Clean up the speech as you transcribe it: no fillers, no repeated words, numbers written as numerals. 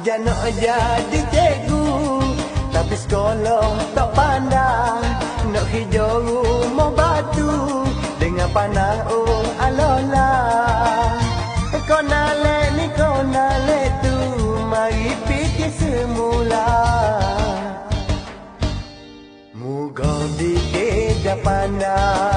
ajar nak jadi cikgu, tapi sekolah tak pandang. Nak hijau rumah batu dengan panah alola. Kau nalek ni kau nalek tu, mari fikir semula. Moga fikir dah pandang.